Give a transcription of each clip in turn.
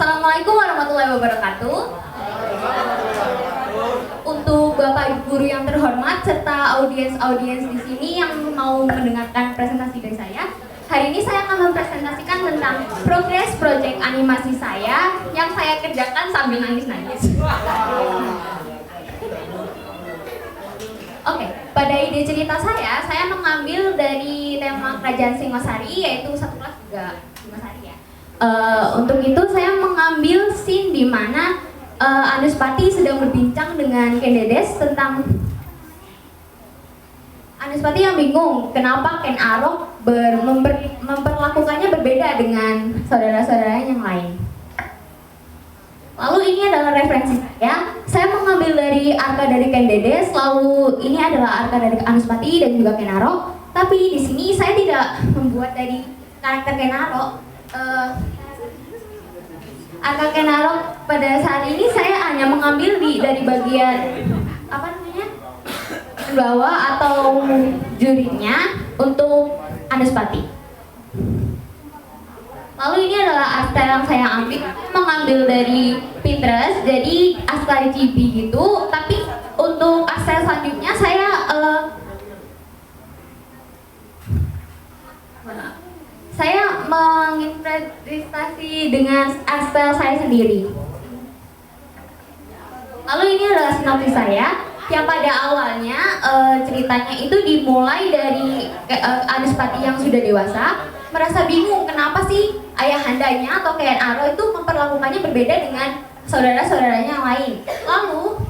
Assalamualaikum warahmatullahi wabarakatuh. Untuk Bapak Guru yang terhormat serta audiens-audiens di sini yang mau mendengarkan presentasi dari saya, hari ini saya akan mempresentasikan tentang progres proyek animasi saya yang saya kerjakan sambil nangis-nangis. Oke, pada ide cerita saya mengambil dari tema Kerajaan Singosari, yaitu 1 kelas 3 Singosari ya. Untuk itu saya mengambil scene di mana Anuspati sedang berbincang dengan Ken Dedes tentang Anuspati yang bingung kenapa Ken Arok memperlakukannya berbeda dengan saudara-saudaranya yang lain. Lalu ini adalah referensi saya mengambil dari arka dari Ken Dedes, lalu ini adalah arka dari Anuspati dan juga Ken Arok. Tapi di sini saya tidak membuat dari karakter Ken Arok. Arka Ken Arok pada saat ini saya hanya mengambil dari bagian bawah atau jurinya untuk Anuspati. Lalu ini adalah askar yang saya mengambil dari Pinterest, jadi askar chibi gitu. Tapi untuk askar selanjutnya saya menginterpretasi dengan askar saya sendiri. Lalu ini adalah sinopsis saya yang pada awalnya ceritanya itu dimulai dari Anuspati yang sudah dewasa merasa bingung kenapa sih ayahandanya atau Ken Arok itu memperlakukannya berbeda dengan saudara-saudaranya yang lain. Lalu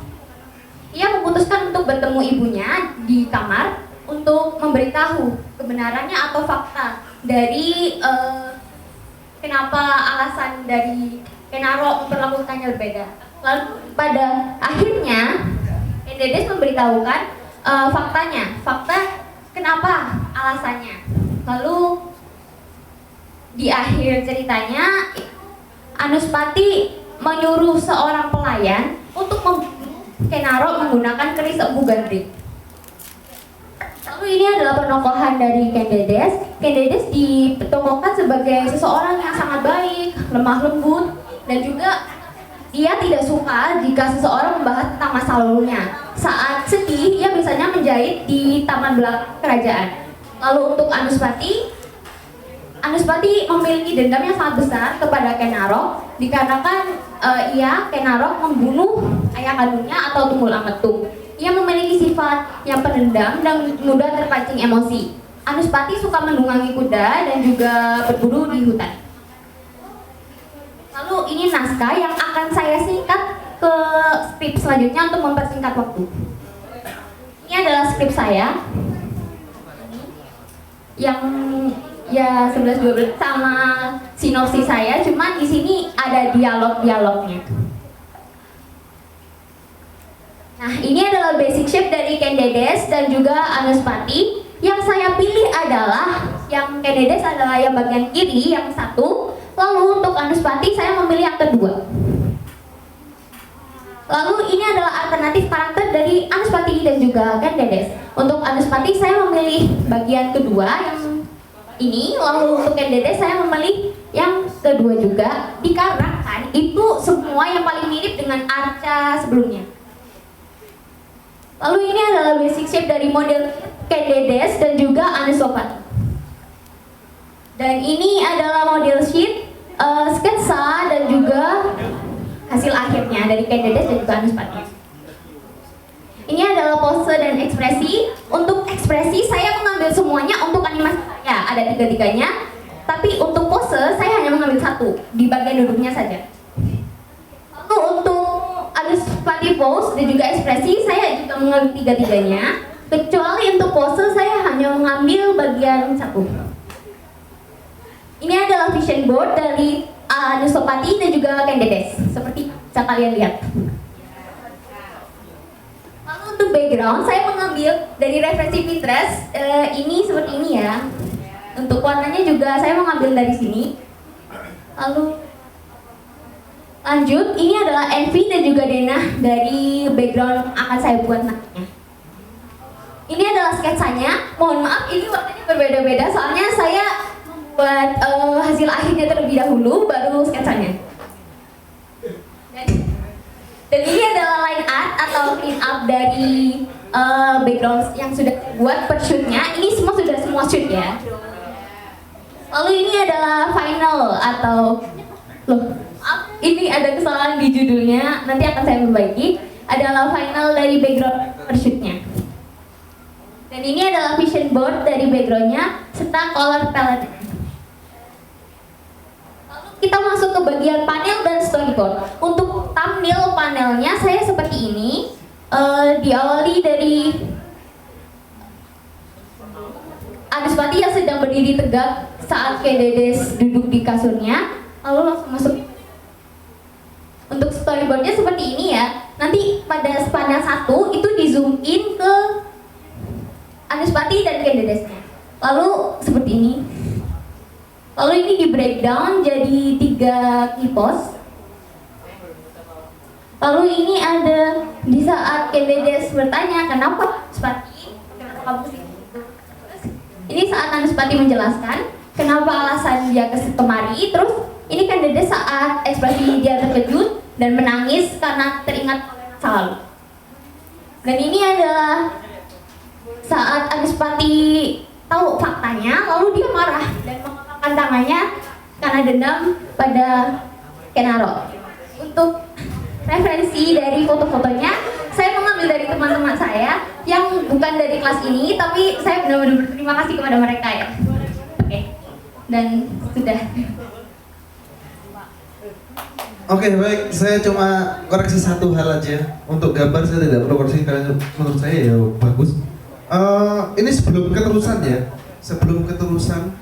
ia memutuskan untuk bertemu ibunya di kamar untuk memberitahu kebenarannya atau fakta dari kenapa alasan dari Ken Arok memperlakukannya berbeda. Lalu pada akhirnya Ken Dedes memberitahukan fakta kenapa alasannya. Lalu di akhir ceritanya Anuspati menyuruh seorang pelayan untuk membunuh Ken Arok menggunakan keris Empu Gandrik. Lalu ini adalah penokohan dari Ken Dedes. Ken Dedes ditokohkan sebagai seseorang yang sangat baik, lemah lembut, dan juga ia tidak suka jika seseorang membahas tentang masa lalunya. Saat sedih, ia biasanya menjahit di taman belakang kerajaan. Lalu untuk Anuspati memiliki dendam yang sangat besar kepada Ken Arok dikarenakan Ken Arok membunuh ayah kandungnya atau Tunggul Ametung. Ia memiliki sifat yang pendendam dan mudah terpancing emosi. Anuspati suka menunggangi kuda dan juga berburu di hutan. Lalu ini naskah yang akan saya singkat ke skrip selanjutnya untuk mempersingkat waktu. Ini adalah skrip saya yang ya 11-12 sama sinopsis saya, cuma di sini ada dialog-dialognya. Nah, ini adalah basic shape dari Ken Dedes dan juga Anuspati. Yang saya pilih adalah yang Ken Dedes adalah yang bagian kiri yang satu. Lalu untuk Anuspati saya memilih yang kedua. Lalu ini adalah alternatif karakter dari Anuspati dan juga Ken Dedes. Untuk Anuspati saya memilih bagian kedua yang ini, lalu untuk Ken Dedes saya memilih yang kedua juga dikarenakan itu semua yang paling mirip dengan arca sebelumnya. Lalu ini adalah basic shape dari model Ken Dedes dan juga Anuspati. Dan ini adalah model sheet, sketsa dan juga hasil akhirnya dari Ken Dedes dan juga Anuspati. Ini adalah pose dan ekspresi. Untuk ekspresi saya mengambil semuanya untuk animasi ya ada tiga-tiganya. Tapi untuk pose saya hanya mengambil satu di bagian duduknya saja. Lalu untuk Anuspati pose dan juga ekspresi saya juga mengambil tiga-tiganya. Kecuali untuk pose saya hanya mengambil bagian satu. Ini adalah vision board dari Anuspati dan juga Ken Dedes seperti bisa kalian lihat. Lalu untuk background saya mengambil dari referensi Pinterest. Ini seperti ini ya. Untuk warnanya juga saya mengambil dari sini. Lalu lanjut, ini adalah Envy dan juga Denah dari background akan saya buat nantinya. Ini adalah sketsanya. Mohon maaf ini warnanya berbeda-beda soalnya saya membuat hasil akhirnya terlebih dahulu baru sketsanya. clean up dari background yang sudah buat per shootnya. Ini sudah semua shoot ya. Lalu ini adalah final atau ini ada kesalahan di judulnya, nanti akan saya perbaiki. Adalah final dari background per shootnya. Dan ini adalah vision board dari backgroundnya serta color palette. Lalu kita masuk ke bagian panel dan storyboard. Untuk thumbnail panelnya saya seperti ini. Diawali dari Anuspati yang sedang berdiri tegak saat Kededes duduk di kasurnya. Lalu langsung masuk. Untuk storyboardnya seperti ini ya. Nanti pada panel 1 itu di zoom in ke Anuspati dan Kededesnya. Lalu seperti ini. Lalu ini di breakdown jadi 3 key pose. Lalu ini ada di saat Kededes bertanya kenapa Anuspati, kenapa kamu sih? Ini saat Anuspati menjelaskan kenapa alasan dia kemari. Terus ini Kededes saat ekspresi dia terkejut dan menangis karena teringat masa lalu. Dan ini adalah saat Anuspati tahu faktanya, lalu dia marah dan mengangkat tangannya karena dendam pada Kenaro. Untuk referensi dari foto-fotonya, saya mengambil dari teman-teman saya yang bukan dari kelas ini, tapi saya benar-benar berterima kasih kepada mereka ya. Oke, dan sudah. Oke, baik. Saya cuma koreksi satu hal aja. Untuk gambar saya tidak perlu koreksi karena menurut saya ya bagus. Ini sebelum keterusan ya. Sebelum keterusan,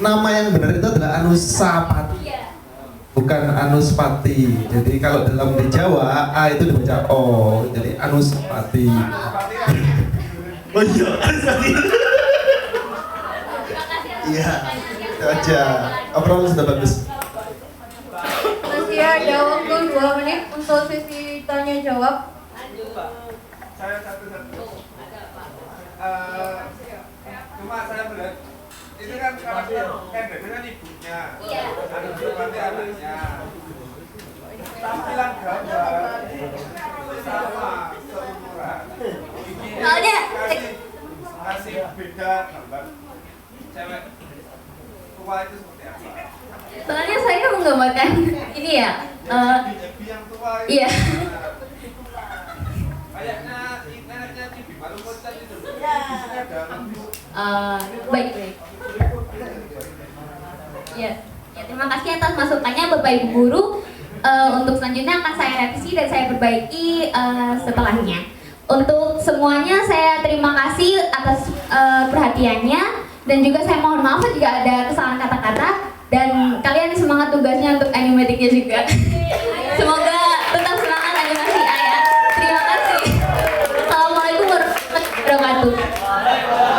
nama yang benar itu adalah Anusapati, bukan Anuspati. Jadi kalau dalam di Jawa A itu dibaca O, jadi Anusapati. Oh iya, Anuspati. Iya, itu aja. Obrolan sudah bagus. Masih ada waktu 2 menit untuk sesi tanya jawab. Saya satu-satu. Cuma saya melihat ini kan karakter Kendek kan ibunya, Anuspati anaknya. Tampilan gambar sama seumuran. Soalnya kasih beda gambar cewek tua itu seperti apa? Soalnya saya menggambarkan ini ya. Cibi yang tua itu. Iya. Kayaknya neneknya Cibi malu kocan itu. Isinya ada Baik. Ya, terima kasih atas masukannya Bapak Ibu Guru. Untuk selanjutnya akan saya revisi dan saya perbaiki setelahnya. Untuk semuanya saya terima kasih atas perhatiannya dan juga saya mohon maaf jika ada kesalahan kata-kata dan kalian semangat tugasnya untuk animatiknya juga. Semoga tetap semangat animasi ayah. Terima kasih. Assalamualaikum warahmatullahi wabarakatuh.